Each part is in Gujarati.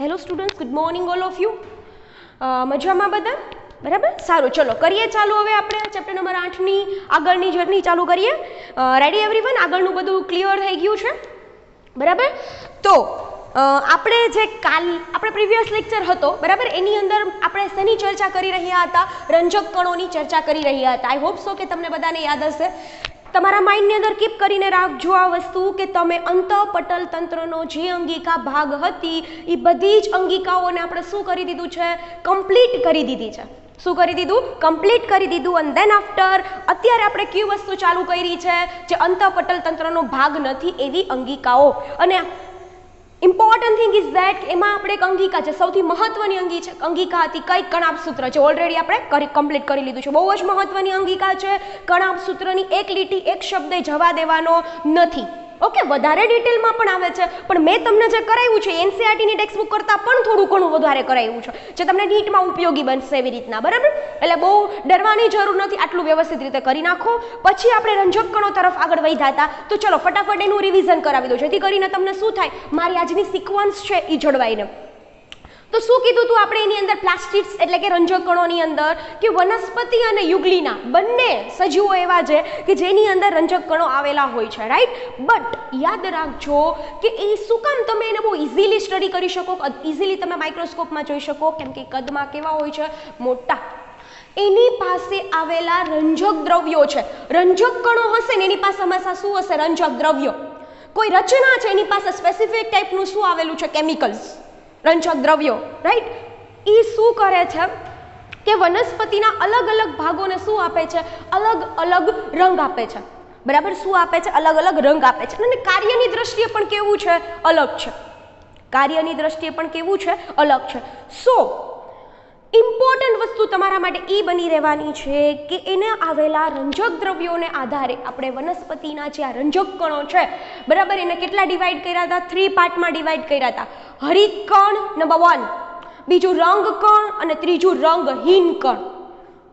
Hello students, good morning all of you. મજામાં બધા? બરાબર, સારું. ચલો કરીએ ચાલુ. હવે આપણે ચેપ્ટર નંબર 8ની આગળની જર્ની ચાલુ કરીએ. Ready everyone? આગળનું બધું ક્લિયર થઈ ગયું છે? બરાબર. તો આપણે જે આપણે પ્રીવિયસ લેક્ચર હતો, બરાબર, એની અંદર આપણે શેની ચર્ચા કરી રહ્યા હતા? રંજક કણોની ચર્ચા કરી રહ્યા હતા. આઈ હોપ સો કે તમને બધાને યાદ હશે. તમારા માઇન્ડની અંદર કીપ કરીને રાખજો આ વસ્તુ કે તમે અંતઃપટલ તંત્રનો જે અંગિકા ભાગ હતી એ બધી જ અંગિકાઓને આપણે શું કરી દીધું છે? કમ્પ્લીટ કરી દીધી છે. શું કરી દીધું? કમ્પ્લીટ કરી દીધું. અને દેન આફ્ટર અત્યારે આપણે કઈ વસ્તુ ચાલુ કરી છે? જે અંતઃપટલ તંત્રનો ભાગ નથી એવી અંગિકાઓ. અને ઇમ્પોર્ટન્ટ થિંગ ઇઝ ધેટ એમાં આપણે એક અંગિકા છે, સૌથી મહત્વની અંગિકા હતી કઈ? કણાભસૂત્ર છે. ઓલરેડી આપણે કમ્પ્લીટ કરી લીધું છે. બહુ જ મહત્વની અંગિકા છે. કણાભસૂત્રની એક લીટી એક શબ્દ જવા દેવાનો નથી. ઓકે, વધારે ડિટેલમાં પણ આવે છે, પણ મેં તમને જે કરાવ્યું છે એનસીઈઆરટીની ટેક્સ્ટબુક કરતાં પણ થોડું ઘણું વધારે કરાવ્યું છે, જે તમને નીટમાં ઉપયોગી બનશે એવી રીતના. બરાબર, એટલે બહુ ડરવાની જરૂર નથી. આટલું વ્યવસ્થિત રીતે કરી નાખો. પછી આપણે રંજક કણો તરફ આગળ વધ્યા હતા. તો ચલો ફટાફટ એનું રિવિઝન કરાવી દો, જેથી કરીને તમને શું થાય, મારી આજની સિક્વન્સ છે એ જળવાઈને. તો શું કીધું તું આપણે એની અંદર? પ્લાસ્ટિડ્સ એટલે કે રંજક કણોની અંદર કે વનસ્પતિ અને યુગલીના બંને સજીવો એવા છે કે જેની અંદર રંજક કણો આવેલા હોય છે, રાઈટ? બટ યાદ રાખજો કે એ શું કામ તમે એને બહુ ઇઝીલી સ્ટડી કરી શકો, ઇઝીલી તમે માઇક્રોસ્કોપમાં જોઈ શકો, કેમ કે કદમાં કેવા હોય છે? મોટા. એની પાસે આવેલા રંજક દ્રવ્યો છે. રંજક કણો હશે ને એની પાસે હંમેશા શું હશે? રંજક દ્રવ્યો. કોઈ રચના છે એની પાસે સ્પેસિફિક ટાઈપનું શું આવેલું છે? કેમિકલ્સ, રંજક દ્રવ્યો, રાઈટ? એ શું કરે છે કે વનસ્પતિના અલગ અલગ ભાગોને શું આપે છે? અલગ અલગ રંગ આપે છે. બરાબર, શું આપે છે? અલગ અલગ રંગ આપે છે. અને કાર્યની દ્રષ્ટિએ પણ કેવું છે? અલગ છે. કાર્યની દ્રષ્ટિએ પણ કેવું છે? અલગ છે. સો ઇમ્પોર્ટન્ટ વસ્તુ તમારા માટે એ બની રહેવાની છે કે એને આવેલા રંજક દ્રવ્યોને આધારે આપણે વનસ્પતિના જે આ રંજક કણો છે, બરાબર, એને કેટલા ડિવાઈડ કર્યા હતા? 3 પાર્ટમાં ડિવાઈડ કર્યા હતા. હરિત કણ નંબર 1, બીજું રંગ કણ, અને ત્રીજું રંગહીન કણ.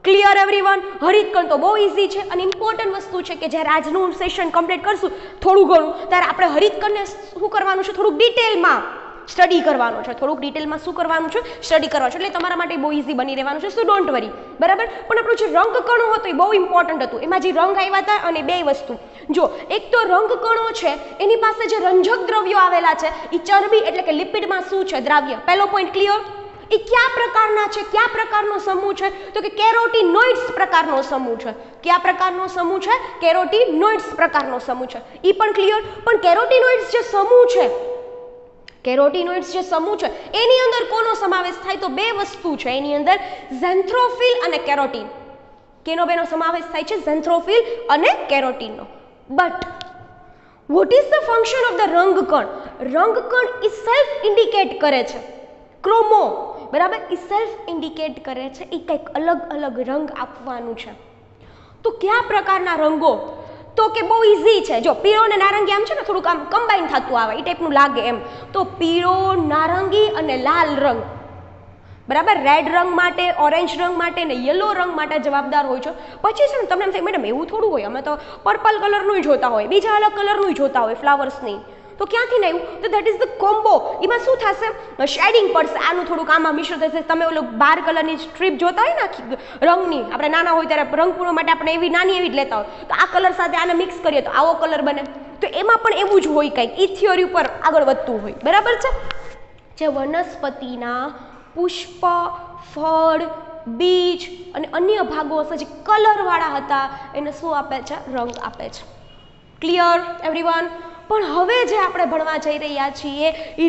Clear everyone? હરિત કણ તો બહુ ઇઝી છે અને ઇમ્પોર્ટન્ટ વસ્તુ છે કે જ્યારે આજનું સેશન કમ્પ્લીટ કરશું થોડું ઘણું, ત્યારે આપણે હરિત કણને શું કરવાનું છે? થોડુંક ડિટેલમાં સ્ટડી કરવાનું છે. થોડુંક ડિટેલમાં શું કરવાનું છે? સ્ટડી કરવાનું છે. એટલે તમારા માટે બહુ ઇઝી બની રહેવાનું છે. સો ડોન્ટ વરી. બરાબર, પણ આપણું જે રંગ કણો હતો એ બહુ ઇમ્પોર્ટન્ટ હતું. એમાં જે રંગ આવ્યા હતા અને બે વસ્તુ જો, એક તો રંગ કણો છે એની પાસે જે રંજક દ્રવ્યો આવેલા છે એ ચરબી એટલે કે લિપિડમાં શું છે? દ્રાવ્ય. પહેલો પોઈન્ટ ક્લિયર? એ કયા પ્રકારના છે? કયા પ્રકારનો સમૂહ છે? તો કે કેરોટીનોઇડ્સ પ્રકારનો સમૂહ છે. કયા પ્રકારનો સમૂહ છે? કેરોટીનોઇડ્સ પ્રકારનો સમૂહ છે. એ પણ ક્લિયર? પણ કેરોટીનોઇડ્સ જે સમૂહ છે, કેરોટીનોઇડ્સ જે સમૂહ છે એની અંદર કોનો સમાવેશ થાય? તો બે વસ્તુ છે એની અંદર, ઝેન્થ્રોફિલ અને કેરોટીન. કેનો બેનો સમાવેશ થાય છે? ઝેન્થ્રોફિલ અને કેરોટીનનો. But what is the function of the રંગકણ? રંગકણ એ સેલ્ફ ઇન્ડિકેટ કરે છે. ક્રોમો, બરાબર, એ સેલ્ફ ઇન્ડિકેટ કરે છે એ કંઈક અલગ અલગ રંગ આપવાનું છે. તો કયા પ્રકારના રંગો? તો કે બહુ ઇઝી છે. જો પીળો અને નારંગી આમ છે ને થોડુંક આમ કમ્બાઈન થતું આવે એ ટાઈપનું લાગે એમ. તો પીળો, નારંગી અને લાલ રંગ, બરાબર, રેડ રંગ માટે, ઓરેન્જ રંગ માટે ને યલો રંગ માટે જવાબદાર હોય છે. પછી છે ને તમને એમ થાય મેડમ એવું થોડું હોય, અમે તો પર્પલ કલરનું જોતા હોય, બીજા અલગ કલરનું જોતા હોય ફ્લાવર્સની. તો ક્યાંથી નહીં? તો દેટ ઇઝ ધ કોમ્બો. એમાં શું થશે? શેડિંગ પડશે. આનું થોડુંક આમાં મિશ્ર થશે. તમે ઓલું 12 કલરની સ્ટ્રીપ જોતા હોય ને રંગની, આપણે નાના હોય ત્યારે રંગ પૂરવા માટે આપણે એવી નાની એવી જ લેતા હોય. તો આ કલર સાથે આને મિક્સ કરીએ તો આવો કલર બને. તો એમાં પણ એવું જ હોય કંઈક. એ થિયોરી ઉપર આગળ વધતું હોય. બરાબર છે? જે વનસ્પતિના પુષ્પ, ફળ, બીજ અને અન્ય ભાગો હશે જે કલરવાળા હતા એને શું આપે છે? રંગ આપે છે. Clear everyone? પણ હવે જે આપણે ભણવા જઈ રહ્યા છીએ એ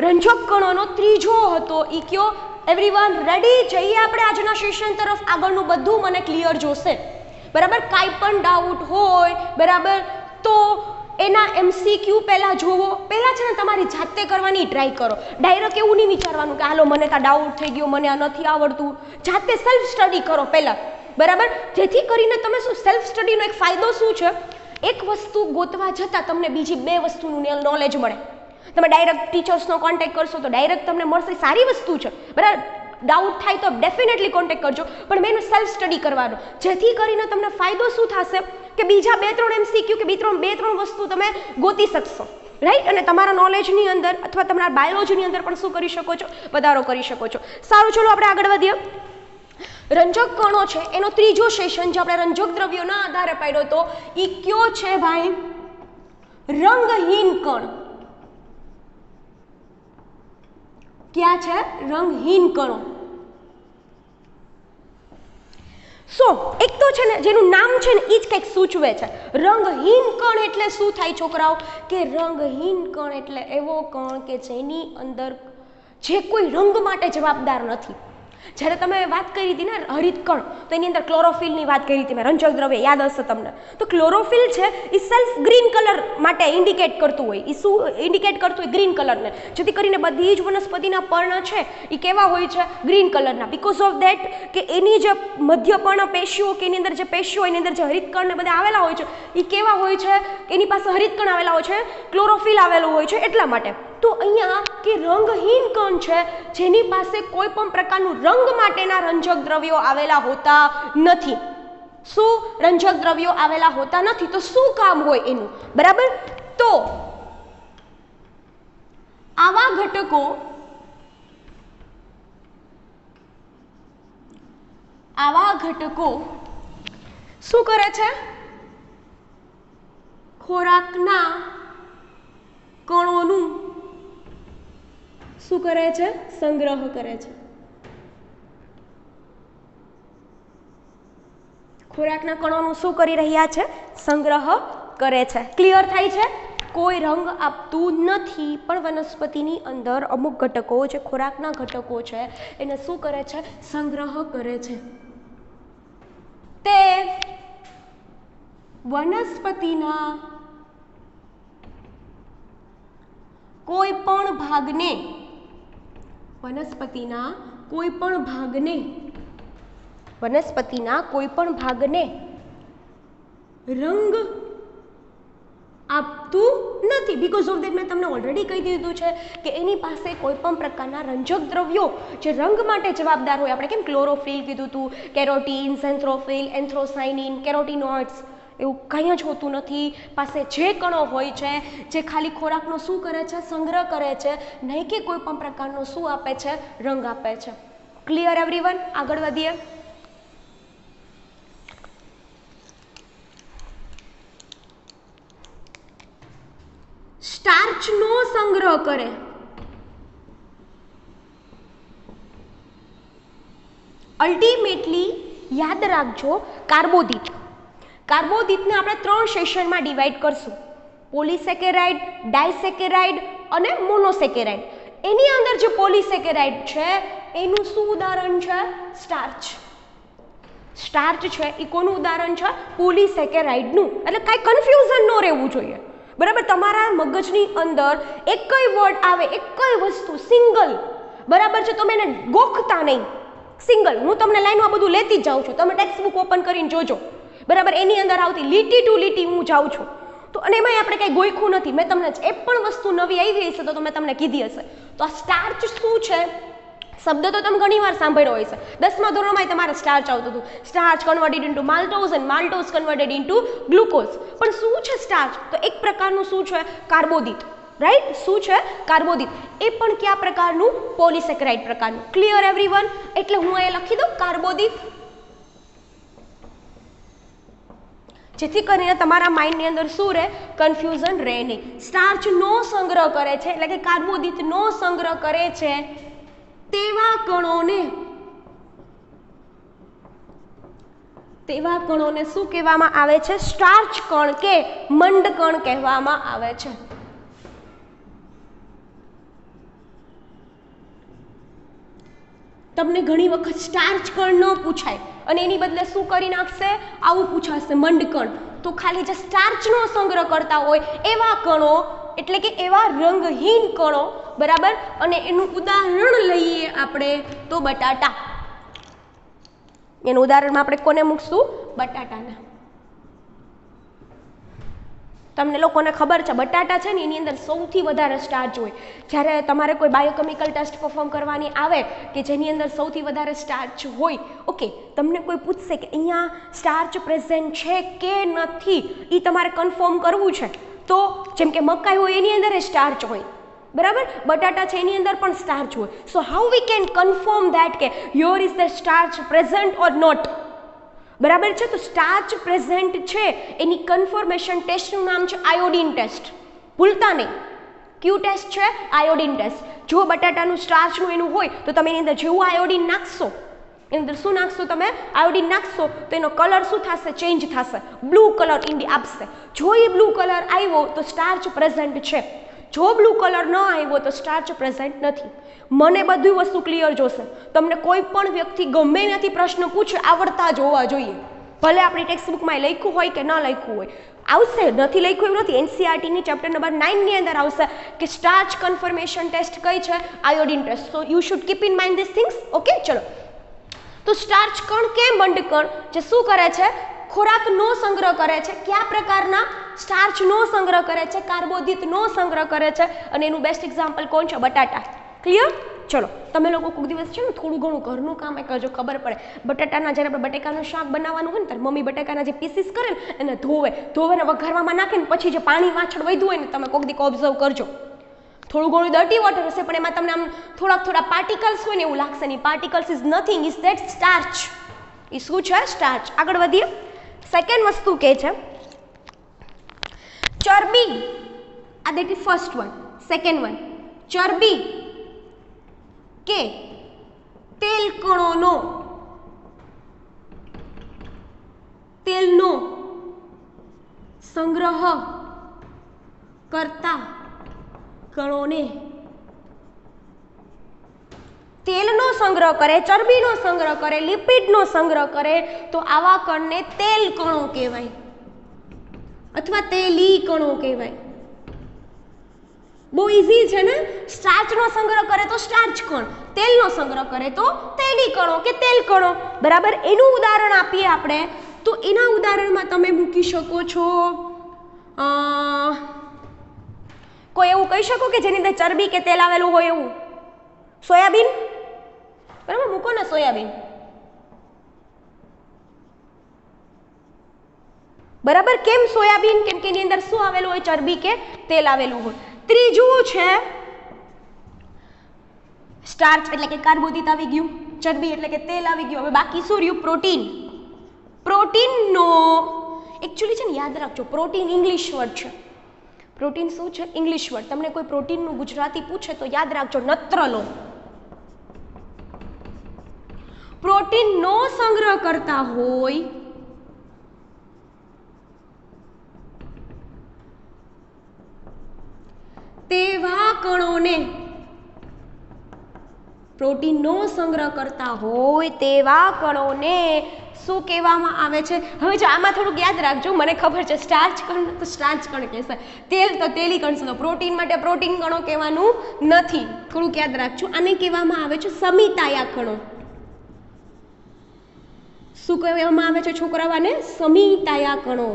રંજક કણોનો ત્રીજો હતો. એ કયો? Everyone ready? જઈએ આપણે આજના સેશન તરફ. આગળનું બધું મને ક્લિયર જોશે. બરાબર, કાંઈ પણ ડાઉટ હોય, બરાબર, તો એના MCQ પહેલાં જોવો. પહેલાં છે ને તમારી જાતે કરવાની ટ્રાય કરો. ડાયરેક્ટ એવું નહીં વિચારવાનું કે હાલો મને ત્યાં ડાઉટ થઈ ગયો, મને આ નથી આવડતું. જાતે સેલ્ફ સ્ટડી કરો પહેલાં. બરાબર, જેથી કરીને તમે શું, સેલ્ફ સ્ટડીનો એક ફાયદો શું છે? એક વસ્તુ ગોતવા જતાં તમને બીજી બે વસ્તુનું નોલેજ મળે. તમે ડાયરેક્ટ ટીચર્સનો કોન્ટેક્ટ કરશો તો ડાયરેક્ટ તમને મળશે, સારી વસ્તુ છે, બરાબર. ડાઉટ થાય તો ડેફિનેટલી કોન્ટેક્ટ કરજો, પણ મેં સેલ્ફ સ્ટડી કરવાનો, જેથી કરીને તમને ફાયદો શું થશે કે બીજા 2-3 MCQ કે બે ત્રણ વસ્તુ તમે ગોતી શકશો. રાઈટ, અને તમારા નોલેજની અંદર અથવા તમારા બાયોલોજીની અંદર પણ શું કરી શકો છો, વધારો કરી શકો છો. સારું, ચલો આપણે આગળ વધીએ. રંજક કણો છે એનો ત્રીજો સેશન જે આપણે રંજક દ્રવ્યોના આધારે પાડ્યો હતો એ કયો છે ભાઈ? રંગહીન કણ. ક્યાં છે? રંગહીન કણો. એક તો છે ને જેનું નામ છે ને એ જ કંઈક સૂચવે છે. રંગહીન કણ એટલે શું થાય છોકરાઓ? કે રંગહીન કણ એટલે એવો કણ કે જેની અંદર જે કોઈ રંગ માટે જવાબદાર નથી. જ્યારે તમે વાત કરી હતી ને હરિત કણ, તો એની અંદર ક્લોરોફિલની વાત કરી હતી મેં, રંજક દ્રવ્ય યાદ હશે તમને. તો ક્લોરોફિલ છે એ સેલ્ફ ગ્રીન કલર માટે ઇન્ડિકેટ કરતું હોય. એ શું ઇન્ડિકેટ કરતું હોય? ગ્રીન કલરને. જેથી કરીને બધી જ વનસ્પતિના પર્ણ છે એ કેવા હોય છે? ગ્રીન કલરના. બીકોઝ ઓફ દેટ કે એની જે મધ્યપર્ણ પેશીઓ કે એની અંદર જે પેશીઓ એની અંદર જે હરિતકણ ને બધા આવેલા હોય છે એ કેવા હોય છે? એની પાસે હરિતકણ આવેલા હોય છે, ક્લોરોફિલ આવેલું હોય છે, એટલા માટે. તો અહીંયા કે રંગહીન કણ છે જેની પાસે કોઈ પણ પ્રકારનું રંગ માટેના રંજક દ્રવ્યો આવેલા હોતા નથી. શું? રંજક દ્રવ્યો આવેલા હોતા નથી. તો શું કામ હોય એનું? બરાબર. તો આવા ઘટકો શું કરે છે? ખોરાકના કણોનું શું કરે છે? સંગ્રહ કરે છે. ખોરાકના કણોનું શું કરી રહ્યા છે? સંગ્રહ કરે છે. ક્લિયર થાય છે? કોઈ રંગ આપતું નથી, પણ વનસ્પતિની અંદર અમુક ઘટકો જે ખોરાકના ઘટકો છે એને શું કરે છે? સંગ્રહ કરે છે. તે વનસ્પતિના કોઈ પણ ભાગને રંગ આપતું નથી. બીકોઝ ઓફ દેટ મેં તમને ઓલરેડી કહી દીધું છે કે એની પાસે કોઈ પણ પ્રકારના રંજક દ્રવ્યો જે રંગ માટે જવાબદાર હોય, આપણે કેમ ક્લોરોફિલ કીધું હતું, કેરોટીન, સેન્થ્રોફિલ, એન્થ્રોસાયનિન, કેરોટીનોઇડ્સ, એવું કંઈ જ હોતું નથી. પાસે જે કણો હોય છે જે ખાલી ખોરાકનો શું કરે છે? સંગ્રહ કરે છે, નહીં કે કોઈ પણ પ્રકારનો શું આપે છે? રંગ આપે છે. Clear everyone? આગળ વધીએ. સ્ટાર્ચનો સંગ્રહ કરે. અલ્ટિમેટલી યાદ રાખજો, કાર્બોદિતને આપણે 3 સેશનમાં ડિવાઈડ કરશું: પોલીસેકેરાઇડ, ડાયસેકેરાઇડ અને મોનોસેકેરાઇડ. એની અંદર જે પોલીસેકેરાઇડ છે એનું શું ઉદાહરણ છે? સ્ટાર્ચ છે એ કોનું ઉદાહરણ છે? પોલીસેકેરાઇડનું. એટલે કાંઈ કન્ફ્યુઝન ન રહેવું જોઈએ. બરાબર. તમારા મગજની અંદર એકય વર્ડ આવે, એકય વસ્તુ સિંગલ, બરાબર છે, તમે એને ગોખતા નહીં. સિંગલ હું તમને લાઈનમાં બધું લેતી જ જાઉં છું. તમે ટેક્સ્ટ બુક ઓપન કરીને જોજો, બરાબર. એની અંદર આવતી લીટી ટુ લીટી હું જાઉં છું. તો અને એમાંય આપણે કંઈ ગોખ્યું નથી. મેં તમને એ પણ વસ્તુ નવી આવી હશે તો મેં તમને કીધી હશે. તો આ સ્ટાર્ચ શું છે? શબ્દ તો તમે ઘણી વાર સાંભળ્યો હોય છે. 10મા ધોરણમાં તમારે સ્ટાર્ચ આવતું હતું. Starch converted into maltose and maltose converted into glucose. પણ શું છે સ્ટાર્ચ? તો એક પ્રકારનું શું છે? કાર્બોદિત. રાઈટ. શું છે? કાર્બોદિત. એ પણ કયા પ્રકારનું? પોલીસેકેરાઇડ પ્રકારનું. Clear everyone? એટલે હું એ લખી દઉં કાર્બોદિત, જેથી કરીને તમારા માઇન્ડની અંદર શું રહે? કન્ફ્યુઝન રહે નહીં. સ્ટાર્ચનો સંગ્રહ કરે છે એટલે કે કાર્બોદિતનો સંગ્રહ કરે છે તેવા કણોને શું કહેવામાં આવે છે? સ્ટાર્ચ કણ કે મંડ કણ કહેવામાં આવે છે. તમને ઘણી વખત સ્ટાર્ચ કણ ન પૂછાય અને એની બદલે શું કરી નાખશે? આવું પૂછાશે, મંડ કણ. તો ખાલી જે સ્ટાર્ચનો સંગ્રહ કરતા હોય એવા કણો, એટલે કે એવા રંગહીન કણો, બરાબર. અને એનું ઉદાહરણ લઈએ આપણે તો બટાટા. એનું ઉદાહરણમાં આપણે કોને મૂકશું? બટાટાને. તમને લોકોને ખબર છે બટાટા છે ને એની અંદર સૌથી વધારે સ્ટાર્ચ હોય. જ્યારે તમારે કોઈ બાયોકેમિકલ ટેસ્ટ પરફોર્મ કરવાની આવે કે જેની અંદર સૌથી વધારે સ્ટાર્ચ હોય, ઓકે, તમને કોઈ પૂછશે કે અહીંયા સ્ટાર્ચ પ્રેઝન્ટ છે કે નથી, એ તમારે કન્ફર્મ કરવું છે. તો જેમ કે મકાઈ હોય એની અંદર સ્ટાર્ચ હોય, બરાબર, બટાટા છે એની અંદર પણ સ્ટાર્ચ હોય. So how we can confirm that કે your is the starch present or not, બરાબર છે. તો સ્ટાર્ચ પ્રેઝન્ટ છે એની કન્ફર્મેશન ટેસ્ટનું નામ છે આયોડિન ટેસ્ટ, ભૂલતા નહીં. ક્યુ ટેસ્ટ છે? Iodine test. જો બટાટાનું સ્ટાર્ચનું એનું હોય તો તમે એની અંદર જેવું આયોડિન નાખશો, એની અંદર શું નાખશો તમે? આયોડિન નાખશો તો એનો કલર શું થશે? ચેન્જ થશે, બ્લુ કલર આપશે. જો એ બ્લુ કલર આવ્યો તો સ્ટાર્ચ પ્રેઝન્ટ છે, જો બ્લુ કલર ન આવ્યો તો સ્ટાર્ચ પ્રેઝન્ટ નથી. મને બધી વસ્તુ ક્લિયર જોશે. તમને કોઈ પણ વ્યક્તિ ગમે ત્યાંથી પ્રશ્ન પૂછે આવડતા જ હોવા જોઈએ, ભલે આપણી ટેક્સ્ટ બુકમાં લખ્યું હોય કે ન લખ્યું હોય. આવશે, નથી લખ્યું એવું નથી. એનસીઆરટીની ચેપ્ટર નંબર 9 ની અંદર આવશે કે સ્ટાર્ચ કન્ફર્મેશન ટેસ્ટ કઈ છે? Iodine test. So you should keep in mind this things. Okay, ચલો. તો સ્ટાર્ચ કણ કે મંડકણ જે શું કરે છે? ખોરાકનો સંગ્રહ કરે છે. કયા પ્રકારના? સ્ટાર્ચનો સંગ્રહ કરે છે, કાર્બોદિતનો સંગ્રહ કરે છે. અને એનું બેસ્ટ એક્ઝામ્પલ કોણ છે? બટાટા. ક્લિયર? ચલો, તમે લોકો કોઈક દિવસ છે ને થોડું ઘણું ઘરનું કામ કરજો, ખબર પડે. બટાટાના જ્યારે આપણે બટેકાનું શાક બનાવવાનું હોય ને ત્યારે મમ્મી બટાકાના જે પીસીસ કરે ને એને ધોવે ને વઘારવામાં નાખે ને પછી જે પાણી વાછળ વધ્યું હોય ને તમે કોઈક દીક ઓબ્ઝર્વ કરજો. થોડું ઘણું ડર્ટી વોટર હશે પણ એમાં તમને આમ થોડા પાર્ટિકલ્સ હોય ને એવું લાગશે નહીં. Particles is nothing, is that starch. એ શું છે? સ્ટાર્ચ. આગળ વધીએ. સેકન્ડ વસ્તુ કે છે ચરબી. આ that is first one. Second one, ચરબી કે તેલ કણોનો, તેલનો સંગ્રહ કરતા કણોને, તેલનો સંગ્રહ કરે, ચરબીનો સંગ્રહ કરે, લિપિડનો સંગ્રહ કરે તો આવા કણને તેલ કણો કહેવાય અથવા તેલી કણો કહેવાય. બહુ ઇઝી છે ને? સ્ટાર્ચનો સંગ્રહ કરે તો સ્ટાર્ચ કણ, તેલનો સંગ્રહ કરે તો તેલી કણો કે તેલ કણો, બરાબર. એનું ઉદાહરણ આપીએ આપણે તો એના ઉદાહરણમાં તમે મૂકી શકો છો કોઈ એવું કહી શકો કે જેની અંદર ચરબી કે તેલ આવેલું હોય એવું? સોયાબીન, બરાબર, મૂકો ને સોયાબીન, બરાબર. કેમ સોયાબીન? કેમ કે એની અંદર શું આવેલું હોય? ચરબી કે તેલ આવેલું હોય. ત્રીજું છે સ્ટાર્ચ એટલે કે કાર્બોદિત આવી ગયું, ચરબી એટલે કે તેલ આવી ગયું. હવે બાકી શું રહ્યું? પ્રોટીન. પ્રોટીનનો એકચ્યુઅલી છે ને યાદ રાખજો, પ્રોટીન ઇંગ્લિશ વર્ડ છે. પ્રોટીન શું છે? English word. તમને કોઈ પ્રોટીનનું ગુજરાતી પૂછે તો યાદ રાખજો નત્રલો. પ્રોટીનનો સંગ્રહ કરતા હોય તેવા કણોને, પ્રોટીનનો સંગ્રહ કરતા હોય તેવા કણોને શું કહેવામાં આવે છે? હવે જો આમાં થોડુંક યાદ રાખજો, મને ખબર છે સ્ટાર્ચ કણ તો સ્ટાર્ચ કણ કહેશે, તેલ તો તેલી કણ છે, પ્રોટીન માટે પ્રોટીન કણો કહેવાનું નથી. થોડુંક યાદ રાખજો. આને કહેવામાં આવે છે સમિતાયા કણો. શું કહેવામાં આવે છે છોકરાઓ? આને સમિતાયા કણો.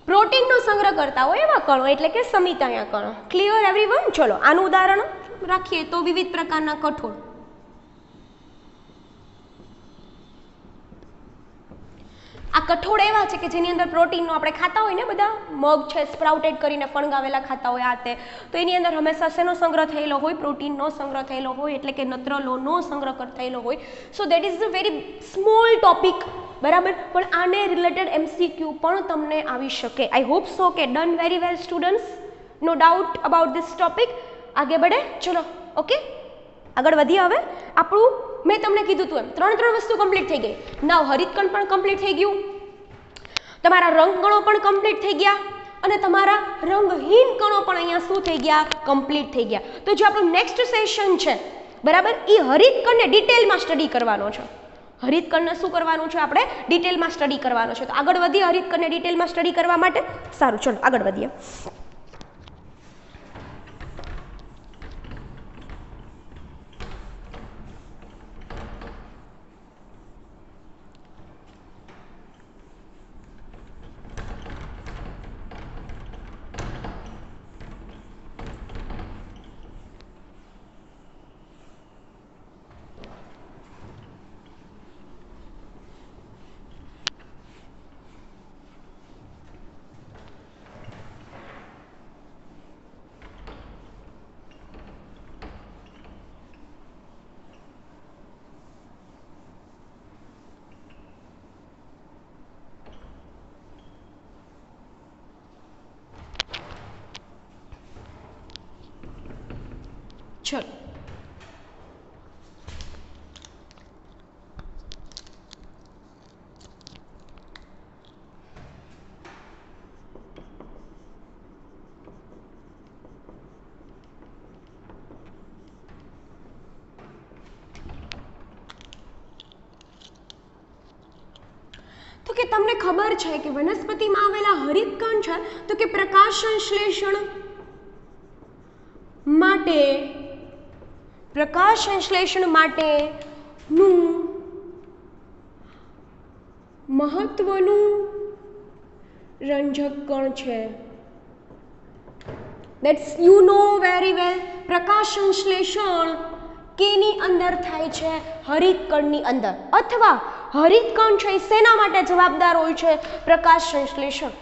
પ્રોટીનનો સંગ્રહ કરતા હોય એવા કણો એટલે કે સમિતાયા કણો. Clear everyone? ચલો, આનું ઉદાહરણ રાખીએ તો વિવિધ પ્રકારના કઠોળ. આ કઠોળ એવા છે કે જેની અંદર પ્રોટીનનો આપણે ખાતા હોય ને બધા, મગ છે સ્પ્રાઉટેડ કરીને ફણગાવેલા ખાતા હોય આ તે, તો એની અંદર હંમેશા શેનો સંગ્રહ થયેલો હોય? પ્રોટીનનો સંગ્રહ થયેલો હોય એટલે કે નત્રલોનો સંગ્રહ થયેલો હોય. So that is a very small topic, બરાબર. પણ આને રિલેટેડ એમસીક્યુ પણ તમને આવી શકે. આઈ હોપ સો કે done very well students, no doubt about this topic. આગે બઢે. ચલો, ઓકે, આગળ વધીએ. હવે આપણું મેં તમને કીધું હતું એમ ત્રણ વસ્તુ કમ્પ્લીટ થઈ ગઈ. નાવ હરિતકણ પણ કમ્પ્લીટ થઈ ગયું, તમારા રંગકણો પણ કમ્પ્લીટ થઈ ગયા અને તમારા રંગહીન કણો પણ અહીંયા શું થઈ ગયા? કમ્પ્લીટ થઈ ગયા. તો જે આપણું નેક્સ્ટ સેશન છે, બરાબર, એ હરિતકણને ડિટેલમાં સ્ટડી કરવાનો છે. હરિતકણને શું કરવાનું છે? આપણે ડિટેલમાં સ્ટડી કરવાનો છે. તો આગળ વધીએ હરિતકણને ડિટેલમાં સ્ટડી કરવા માટે. સારું, ચલો આગળ વધીએ. ચલો તો કે તમને ખબર છે કે વનસ્પતિમાં આવેલા હરિતકણ છે તો કે પ્રકાશ સંશ્લેષણ માટેનું મહત્વનું રંજક કણ છે. That's you know very well. પ્રકાશ સંશ્લેષણ કેની અંદર થાય છે? હરિતકણની અંદર. અથવા હરિતકણ છે એ શેના માટે જવાબદાર હોય છે? પ્રકાશ સંશ્લેષણ.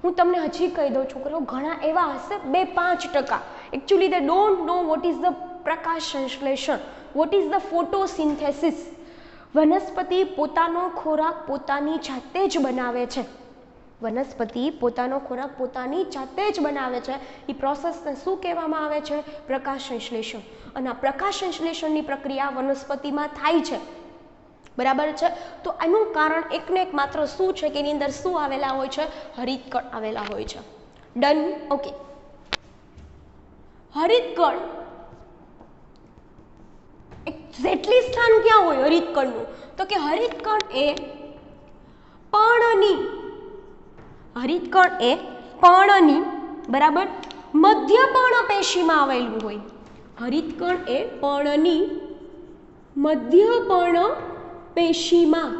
હું તમને હજી કહી દઉં છોકરાઓ, ઘણા એવા હશે 2-5% actually they don't know what is the પ્રકાશ સંશ્લેષણ, વોટ ઇઝ ધ ફોટોસિન્થેસિસ. વનસ્પતિ પોતાનો ખોરાક પોતાની જાતે જ બનાવે છે. વનસ્પતિ પોતાનો ખોરાક પોતાની જાતે જ બનાવે છે. એ પ્રોસેસને શું કહેવામાં આવે છે? પ્રકાશ સંશ્લેષણ. અને આ પ્રકાશ સંશ્લેષણની પ્રક્રિયા વનસ્પતિમાં થાય છે, બરાબર છે. તો આનું કારણ એકને એક માત્ર શું છે કે એની અંદર શું આવેલા હોય છે? હરિતકણ આવેલા હોય છે. ડન. ઓકે. હરિતકણ એક્ઝેક્ટલી સ્થાન ક્યાં હોય હરિતકણનું? તો કે હરિતકણ એ પર્ણની બરાબર મધ્ય પર્ણપેશીમાં આવેલું હોય. હરિતકણ એ પર્ણની મધ્ય પર્ણપેશીમાં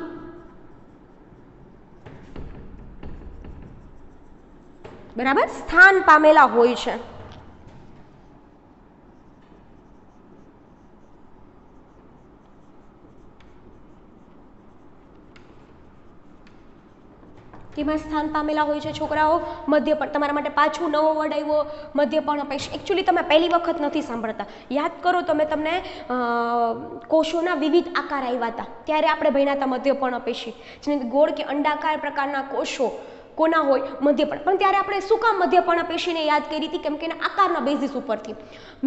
બરાબર સ્થાન પામેલા હોય છે. તેમાં સ્થાન પામેલા હોય છે છોકરાઓ મધ્ય. પણ તમારા માટે પાછું નવો વર્ડ આવ્યો મધ્ય પર્ણપેશી. એકચ્યુઅલી તમે પહેલી વખત નથી સાંભળતા. યાદ કરો, તમને કોષોના વિવિધ આકાર આવ્યા હતા ત્યારે આપણે ભણ્યા હતા મધ્ય પર્ણપેશી. જેને ગોળ કે અંડાકાર પ્રકારના કોષો કોના હોય? મધ્ય પર્ણ. પણ ત્યારે આપણે શું કામ મધ્ય પર્ણપેશીને યાદ કરી હતી? કેમ કે એના આકારના બેઝિસ ઉપરથી.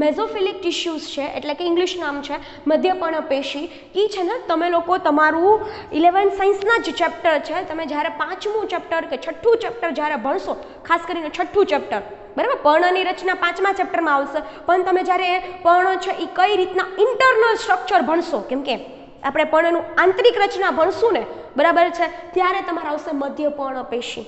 મેઝોફિલિક ટિશ્યુઝ છે, એટલે કે ઇંગ્લિશ નામ છે મધ્ય પર્ણપેશી. એ છે ને તમે લોકો તમારું 11th સાયન્સના જ ચેપ્ટર છે, તમે જ્યારે 5મું ચેપ્ટર કે 6ઠું ચેપ્ટર જ્યારે ભણશો, ખાસ કરીને 6ઠું ચેપ્ટર, બરાબર, પર્ણની રચના 5મા ચેપ્ટરમાં આવશે. પણ તમે જ્યારે પર્ણ છે એ કઈ રીતના ઇન્ટરનલ સ્ટ્રક્ચર ભણશો, કેમ કે આપણે પર્ણનું આંતરિક રચના ભણશું ને, બરાબર છે, ત્યારે તમારે આવશે મધ્ય પર્ણપેશી.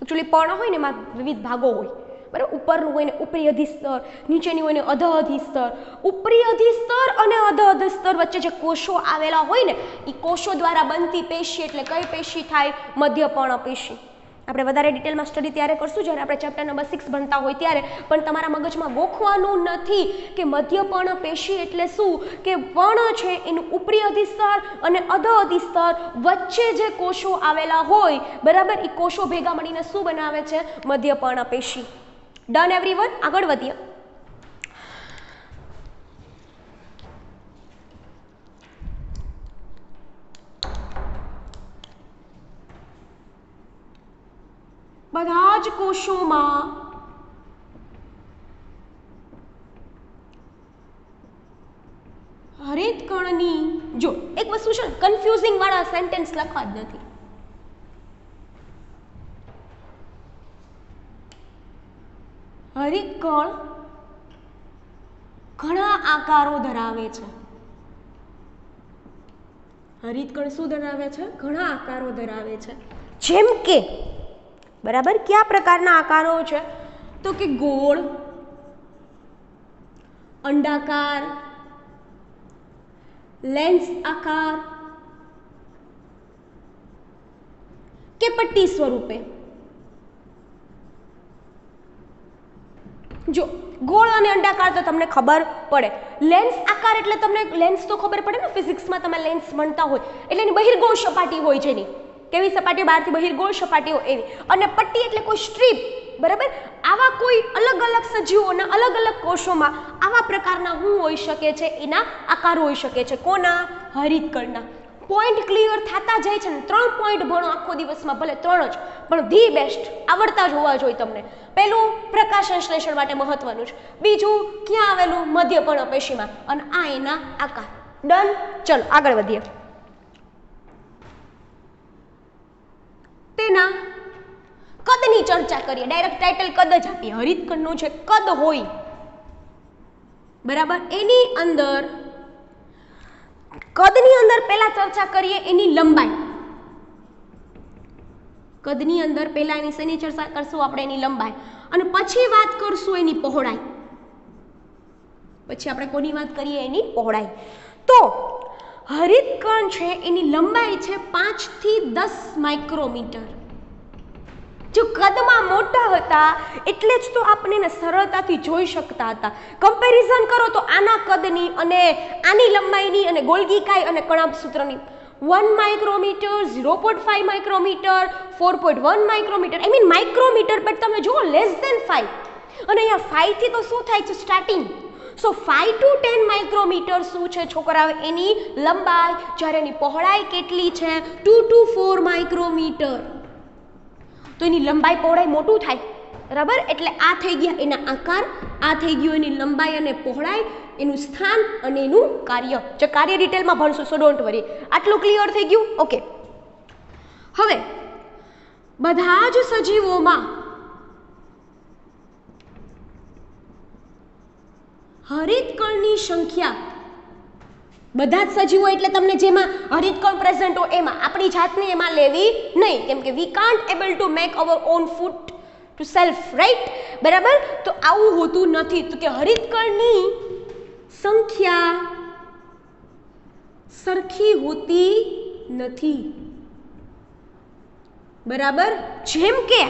એકચ્યુઅલી પર્ણ હોય ને એમાં વિવિધ ભાગો હોય, બરાબર. ઉપરનું હોય ને ઉપરી અધિસ્તર, નીચેની હોય ને અધ અધિસ્તર. ઉપરી અધિસ્તર અને અધ અધિસ્તર વચ્ચે જે કોષો આવેલા હોય ને એ કોષો દ્વારા બનતી પેશી એટલે કઈ પેશી થાય? મધ્ય પર્ણપેશી. આપણે વધારે ડિટેલમાં સ્ટડી ત્યારે કરશું જ્યારે આપણે ચેપ્ટર નંબર 6 ભણતા હોય ત્યારે. પણ તમારા મગજમાં ગોખવાનું નથી કે મધ્ય પર્ણપેશી એટલે શું, કે પર્ણ છે એનું ઉપરી અધિસ્તર અને અધ અધિસ્તર વચ્ચે જે કોષો આવેલા હોય, બરાબર, એ કોષો ભેગા મળીને શું બનાવે છે? મધ્ય પર્ણપેશી. Done everyone. આગળ વધીએ. બધા જ કોષોમાં હરિતકણની, જો એક વસ્તુ છે, કન્ફ્યુઝિંગ વાળા સેન્ટેન્સ લખવા જ નથી. હરિતકણ ઘણા આકારો ધરાવે છે. હરિતકણ શું ધરાવે છે? ઘણા આકારો ધરાવે છે. જેમ કે, બરાબર, કયા પ્રકારના આકારો છે? તો કે ગોળ, અંડાકાર, લેન્સ આકાર કે પટ્ટી સ્વરૂપે. જો ગોળ અને અંડાકાર તો તમને ખબર પડે. લેન્સ આકાર એટલે તમને લેન્સ તો ખબર પડે ને, ફિઝિક્સમાં તમે લેન્સ ભણતા હોય એટલે એની બહિર્ગોળ સપાટી હોય છે. એની કેવી સપાટી? બહારથી બહિર્ગોળ સપાટી હોય એવી. અને પટ્ટી એટલે કોઈ સ્ટ્રીપ, બરાબર. આવા કોઈ અલગ અલગ સજીવોના અલગ અલગ કોષોમાં આવા પ્રકારના શું હોઈ શકે છે? એના આકાર હોઈ શકે છે. કોના? હરિતકણના. પોઈન્ટ ક્લિયર થતા જાય છે ને. 3 પોઈન્ટ ભણો આખો દિવસમાં, ભલે 3 જ, પણ ધી બેસ્ટ આવડતા જ હોવા જોઈએ તમને. પહેલું પ્રકાશ સંશ્લેષણ માટે મહત્વનું છે, બીજું ક્યાં આવેલું મધ્ય પર્ણપેશીમાં, અને આ એના આકાર. ડન. ચલો આગળ વધીએ. તેના કદની ચર્ચા કરીએ. ડાયરેક્ટ ટાઇટલ કદ જ આપીએ. હરિતકણનું જે કદ હોય બરાબર, એની અંદર કદની અંદર પહેલા ચર્ચા કરીએ એની લંબાઈ. કદની અંદર પહેલા એની શેની ચર્ચા કરશું આપણે? એની લંબાઈ. અને પછી વાત કરશું એની પહોળાઈ. પછી આપણે કોની વાત કરીએ? એની પહોળાઈ. તો હરિતકણ છે એની લંબાઈ છે 5 થી 10 માઇક્રોમીટર. જો કદમાં મોટા હતા એટલે જ તો આપણે એને સરળતાથી જોઈ શકતા હતા. કમ્પેરિઝન કરો તો આના કદની અને આની લંબાઈની અને ગોલ્ગી કાય અને કણાભ સૂત્રની 1 micrometre, 0.5 micrometre, 4.1 micrometre, I mean micrometre, but તમે જુઓ લેસ ધેન 5. અને અહીંયા 5 થી તો શું થાય છે? સ્ટાર્ટિંગ. સો 5 to 10 માઇક્રોમીટર શું છે છોકરાઓ? એની લંબાઈ. જ્યારે એની પહોળાઈ કેટલી છે? 2 to 4 માઇક્રોમીટર. તો એની લંબાઈ પહોળાઈ મોટું થાય બરાબર. એટલે આ થઈ ગયા એના આકાર, આ થઈ ગયું એની લંબાઈ અને પહોળાઈ, એનું સ્થાન અને એનું કાર્ય. જે કાર્ય ડિટેલમાં ભણશું, સો ડોન્ટ વરી. આટલું ક્લિયર થઈ ગયું? ઓકે. હવે બધા જ સજીવોમાં હરિતકણની સંખ્યા, બધા જ સજીવો એટલે તમને જેમાં હરિતકણ પ્રેઝન્ટ હોય એમાં, આપણી જાતને એમાં લેવી નહીં, કેમ કે we can't able to make hour on food two self, right? બરાબર. તો આવું હોતું નથી. તો કે હરિતકણની સંખ્યા સરખી હોતી નથી બરાબર. જેમ કે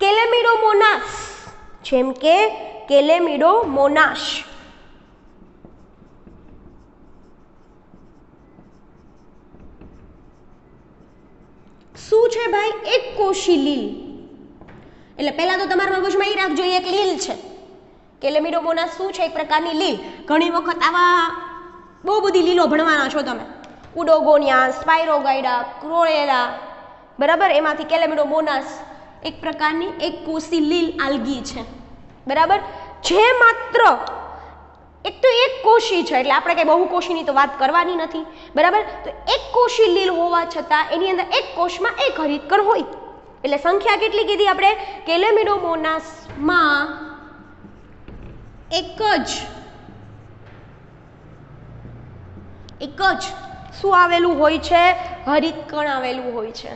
કેલેમિડોમોનાસ, જેમ કે કેલેમિડોમોનાસ શું છે ભાઈ? એક કોષી લીલ. એટલે પહેલા તો તમારા મગજમાં એ રાખજો, એક લીલ છે. કેલેમિડોમોનાસ શું છે? એક પ્રકારની લીલ. ઘણી વખત આવા બહુ બધી લીલો ભણવાના છો તમે. ઉડોગોનિયા, સ્પાયરોગાઇડા, ક્રોરેલા, બરાબર. એમાંથી કેલેમિડોમોનાસ એક પ્રકારની એક કોષી લીલ આલ્ગી છે બરાબર. જે માત્ર એક તો એક કોષી છે, એટલે આપણે કઈ બહુકોષીની તો વાત કરવાની નથી બરાબર. તો એક કોષી લીલ હોવા છતાં એની અંદર એક કોષમાં એક હરિતકણ હોય. એટલે સંખ્યા કેટલી કીધી આપણે? કેલેમિડોમોનાસમાં એક જ શું આવેલું હોય છે? હરિતકણ આવેલું હોય છે.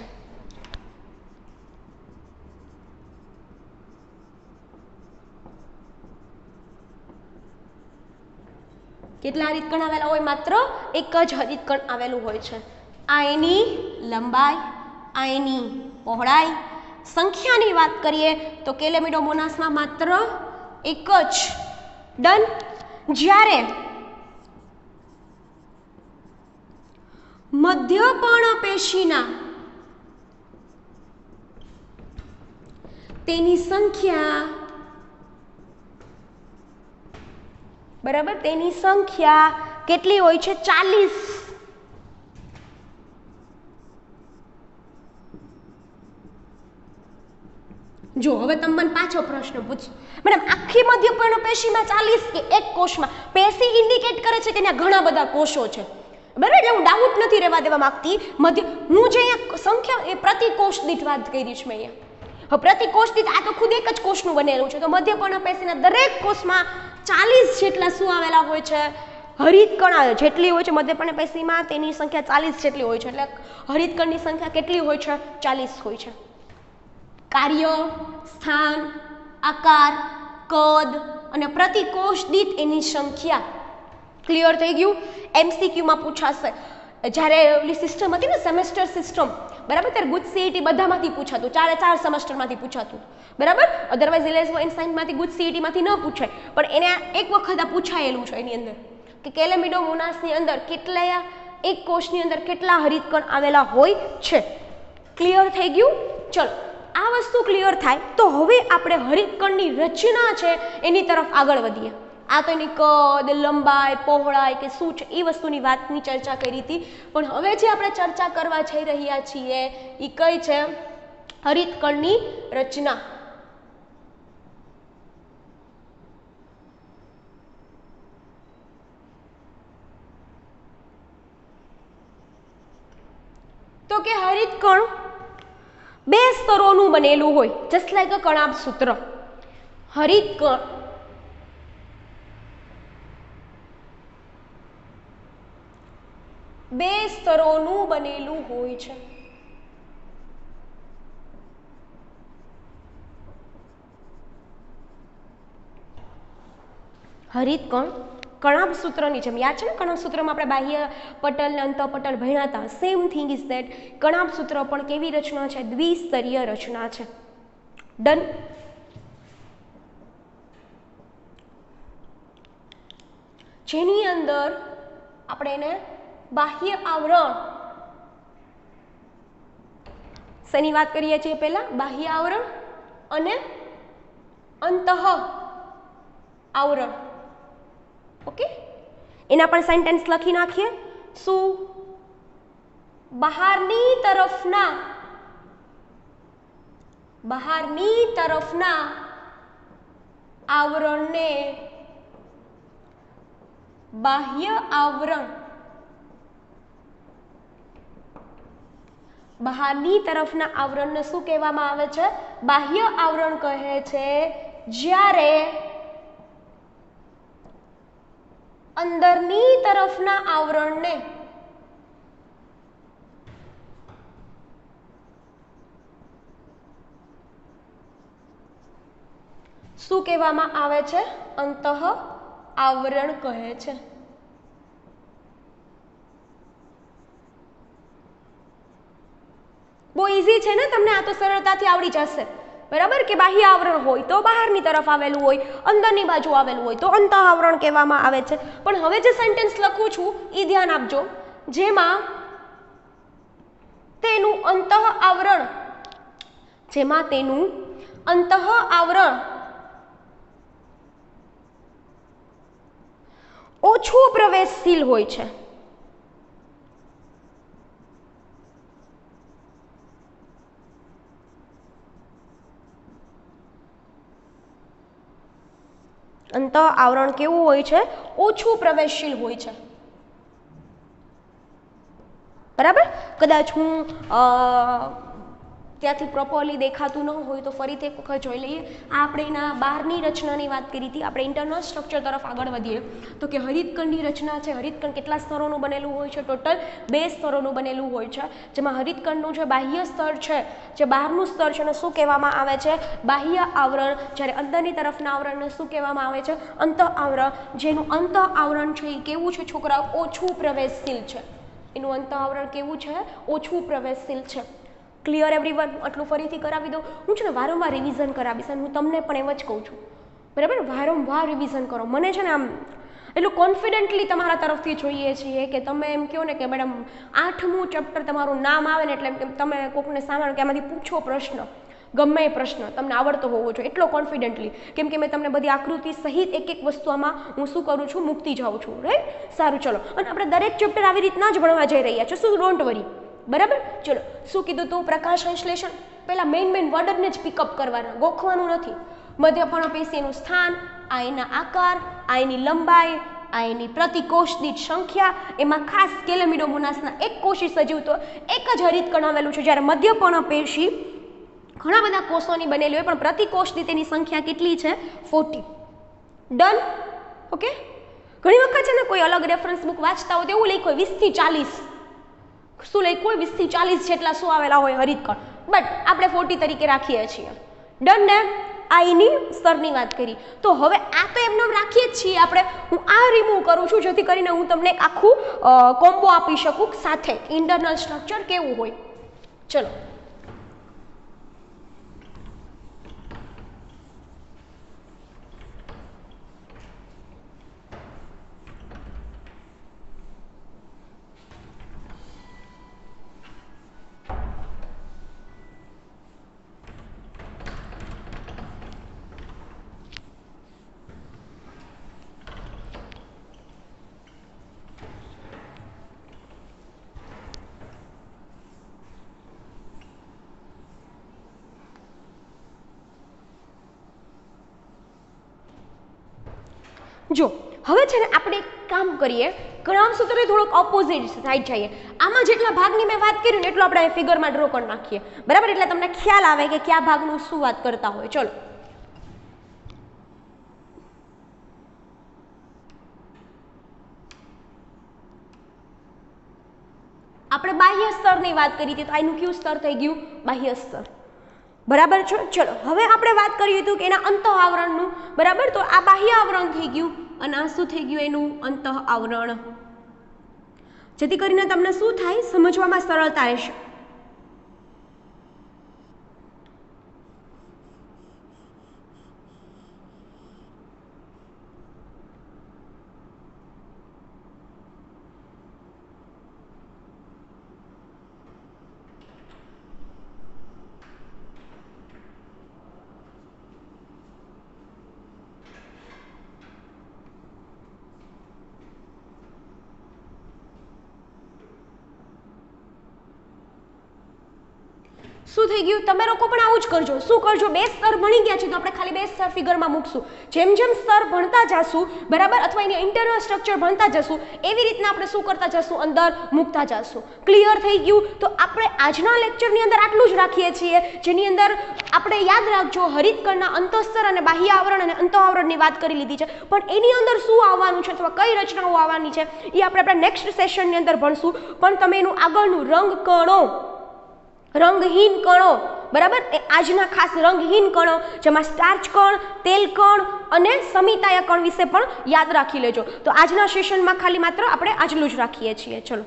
કેટલા હરિતકણ આવેલા હોય? માત્ર એક જ હરિતકણ આવેલું હોય છે. આ એની લંબાઈ, આ એની પહોળાઈ. સંખ્યાની વાત કરીએ તો કેલેમિડોમોનાસમાં માત્ર એક જ. ડન. જ્યારે મધ્ય પર્ણપેશીના તેની સંખ્યા બરાબર, તેની સંખ્યા કેટલી હોય છે? 40. જો હવે તમે મને પાછો પ્રશ્ન પૂછો, મેડમ આખી મધ્ય પર્ણપેશીમાં 40 કે એક કોષમાં? પેશી ઇન્ડિકેટ કરે છે કે ત્યાં ઘણા બધા કોષો છે બરાબર. એટલે હું ડાઉટ નથી રહેવા દેવા માંગતી. હું જે અહીંયા સંખ્યા એ પ્રતિ કોષ દીઠ વાત કરી છે મેં અહીંયા. હવે પ્રતિ કોષ દીઠ આ તો ખુદ એક જ કોષનું બનેલું છે. તો મધ્ય પર્ણપેશીના દરેક કોષમાં 40 જેટલા શું આવેલા હોય છે? હરિતકણ આવે. જેટલી હોય છે મધ્ય પર્ણપેશીમાં તેની સંખ્યા 40 જેટલી હોય છે. એટલે હરિતકણની સંખ્યા કેટલી હોય છે? 40 હોય છે. કાર્ય, સ્થાન, આકાર, કદ અને પ્રતિ કોષ દીઠ એની સંખ્યા. ક્લિયર થઈ ગયું? એમસીક્યુમાં પૂછાશે. જ્યારે ઓલી સિસ્ટમ હતી ને સેમેસ્ટર સિસ્ટમ બરાબર, ત્યારે ગુજ સીઈટી બધામાંથી પૂછાતું, 4 સેમેસ્ટરમાંથી પૂછાતું બરાબર. અધરવાઇઝ ઇલેવન્થ સાયન્સમાંથી ગુજ સીઈટીમાંથી ન પૂછાય, પણ એને એક વખત આ પૂછાયેલું છે એની અંદર કે કેલેમિડોમોનાસની અંદર કેટલા, એક કોષની અંદર કેટલા હરિતકણ આવેલા હોય છે. ક્લિયર થઈ ગયું? ચલો આ વસ્તુ ક્લિયર થાય તો હવે આપણે હરિતકણની રચના છે એની તરફ આગળ વધીએ. આ તો એની કદ, લંબાઈ, પહોળાઈ કે શું છે એ વસ્તુની વાતની ચર્ચા કરી હતી. પણ હવે જે આપણે ચર્ચા કરવા જઈ રહ્યા છીએ એ કઈ છે? હરિતકણની રચના. તો કે હરિતકણ બે સ્તરોનું બનેલું હોય, જસ્ટ લાઈક અ કણાભ સૂત્ર. હરિતકણ બે સ્તરોનું બનેલું હોય છે. હરિતકણ કણાભ સૂત્રની જેમ, યાદ છે ને કણાભ સૂત્રમાં આપણે બાહ્ય પટલ ને અંતઃપટલ ભણ્યા હતા. સેમ થિંગ ઇઝ ધેટ કણાભ સૂત્ર પણ કેવી રચના છે? દ્વિસ્તરીય રચના છે. ડન. જેની અંદર આપણે એને બાહ્ય આવરણ શેની વાત કરીએ છીએ? પહેલા બાહ્ય આવરણ અને અંતઃ આવરણ. ઓકે, એના પણ સેન્ટેન્સ લખી નાખીએ. શું? બહારની તરફના આવરણને બાહ્ય આવરણ. બહારની તરફના આવરણને શું કહેવામાં આવે છે? બાહ્ય આવરણ કહે છે. જ્યારે અંદરની તરફના આવરણને શું કહેવામાં આવે છે? અંતઃ આવરણ કહે છે. બહુ ઈઝી છે ને, તમને આ તો સરળતાથી આવડી જશે. બરાબર કે બાહ્ય આવરણ હોય તો બહારની તરફ આવેલું હોય, અંદરની બાજુ આવેલું હોય તો અંતઃ આવરણ કહેવામાં આવે છે. પણ હવે જે સેન્ટેન્સ લખું છું એ ધ્યાન આપજો, જેમાં તેનું અંતઃ આવરણ ઓછું પ્રવેશશીલ હોય છે. અંતઃ આવરણ કેવું હોય છે? ઓછું પ્રવેશશીલ હોય છે. બરાબર. કદાચ હું ત્યાંથી પ્રોપરલી દેખાતું ન હોય તો ફરીથી એક વખત જોઈ લઈએ. આપણે એના બહારની રચનાની વાત કરી હતી. આપણે ઇન્ટરનલ સ્ટ્રક્ચર તરફ આગળ વધીએ તો કે હરિતકણની રચના છે. હરિતકણ કેટલા સ્તરોનું બનેલું હોય છે? ટોટલ 2 સ્તરોનું બનેલું હોય છે. જેમાં હરિતકણનું જે બાહ્ય સ્તર છે, જે બહારનું સ્તર છે, એને શું કહેવામાં આવે છે? બાહ્ય આવરણ. જ્યારે અંદરની તરફના આવરણને શું કહેવામાં આવે છે? અંતઃ આવરણ. જેનું અંતઃ આવરણ છે એ કેવું છે છોકરાઓ? ઓછું પ્રવેશશીલ છે. એનું અંતઃ આવરણ કેવું છે? ઓછું પ્રવેશશીલ છે. Clear everyone? આટલું ફરીથી કરાવી દઉં. હું છે ને વારંવાર રિવિઝન કરાવીશ અને હું તમને પણ એમ જ કહું છું. બરાબર, વારંવાર રિવિઝન કરો. મને છે ને આમ એટલું કોન્ફિડન્ટલી તમારા તરફથી જોઈએ છીએ કે તમે એમ કહો ને કે મેડમ 8મું ચેપ્ટર તમારું નામ આવે ને એટલે તમે કોકને સાંભળો કે આમાંથી પૂછો પ્રશ્ન, ગમે એ પ્રશ્ન તમને આવડતો હોવો જોઈએ, એટલો કોન્ફિડન્ટલી. કેમ કે મેં તમને બધી આકૃતિ સહિત એક વસ્તુ આમાં હું શું કરું છું? મૂકતી જાઉં છું. રાઈટ? સારું, ચલો. અને આપણે દરેક ચેપ્ટર આવી રીતના જ ભણવા જઈ રહ્યા છીએ. શું? Don't worry. બરાબર, ચલો. શું કીધું તું? પ્રકાશ સંશ્લેષણ. પહેલા મેઇન વર્ડને જ પિકઅપ કરવાના, ગોખવાનું નથી. મધ્યપર્ણપેશીનું સ્થાન, આ એના આકાર, આ એની લંબાઈ, આ એની પ્રતિકોષ દીઠ સંખ્યા. એમાં ખાસ કેલેમિડોમોનાસના એક કોષી સજીવ તો એક જ હરિતકણ આવેલું છે. જ્યારે મધ્યપર્ણપેશી ઘણા બધા કોષોની બનેલી હોય પણ પ્રતિકોષ દીઠ એની સંખ્યા કેટલી છે? 40. ડન. ઓકે. ઘણી વખત છે ને કોઈ અલગ રેફરન્સ બુક વાંચતા હોય તો એવું લખ્યું હોય 20 થી 40. શું લખ્યું હોય? 20 થી 40 જેટલા શું આવેલા હોય? હરિતકણ. બટ આપણે 40 તરીકે રાખીએ છીએ. ડન ને? આ એની સ્તરની વાત કરી. તો હવે આ તો એમને રાખીએ જ છીએ આપણે. હું આ રિમૂવ કરું છું જેથી કરીને હું તમને એક આખું કોમ્બો આપી શકું સાથે. ઇન્ટરનલ સ્ટ્રક્ચર કેવું હોય? ચલો. જો હવે છે ને આપણે એક કામ કરીએ, કણાવસૂત્રથી થોડોક ઓપોઝિટ સાઈડ જઈએ. આમાં જેટલા ભાગની મેં વાત કરી ને એટલો આપણે ફિગરમાં ડ્રો કરી નાખીએ, બરાબર? એટલે તમને ખ્યાલ આવે કે કયા ભાગનું શું વાત કરતા હોય. ચલો આપણે બાહ્ય સ્તરની વાત કરી હતી, તો આનું કયું સ્તર થઈ ગયું? બાહ્ય સ્તર, બરાબર છે. ચલો હવે આપણે વાત કરીએ હતું કે એના અંતઃ આવરણનું, બરાબર? તો આ બાહ્ય આવરણ થઈ ગયું અને આ શું થઈ ગયું? એનું અંતઃ આવરણ. જેથી કરીને તમને શું થાય? સમજવામાં સરળતા રહેશે. શું થઈ ગયું? તમે લોકો પણ આવું જ કરજો. શું કરજો? બે સ્તર ભણી ગયા છે તો આપણે ખાલી બે સ્તર ફિગરમાં મૂકશું. જેમ જેમ સ્તર ભણતા જશું, બરાબર, અથવા એની ઇન્ટરનલ સ્ટ્રક્ચર ભણતા જશું, એવી રીતના આપણે શું કરતા જશું? અંદર મૂકતા જશું. ક્લિયર થઈ ગયું? તો આપણે આજના લેક્ચરની અંદર આટલું જ રાખીએ છીએ, જેની અંદર આપણે યાદ રાખજો હરિતકણના અંતઃસ્તર અને બાહ્ય આવરણ અને અંતઃ આવરણની વાત કરી લીધી છે. પણ એની અંદર શું આવવાનું છે અથવા કઈ રચનાઓ આવવાની છે એ આપણે નેક્સ્ટ સેશનની અંદર ભણશું. પણ તમે એનું આગળનું રંગકણો, રંગહીન કણો, બરાબર, એ આજના ખાસ રંગહીન કણો, જેમાં સ્ટાર્ચ કણ, તેલ કણ અને સમિતાય કણ વિશે પણ યાદ રાખી લેજો. તો આજના સેશનમાં ખાલી માત્ર આપણે આટલું જ રાખીએ છીએ. ચલો.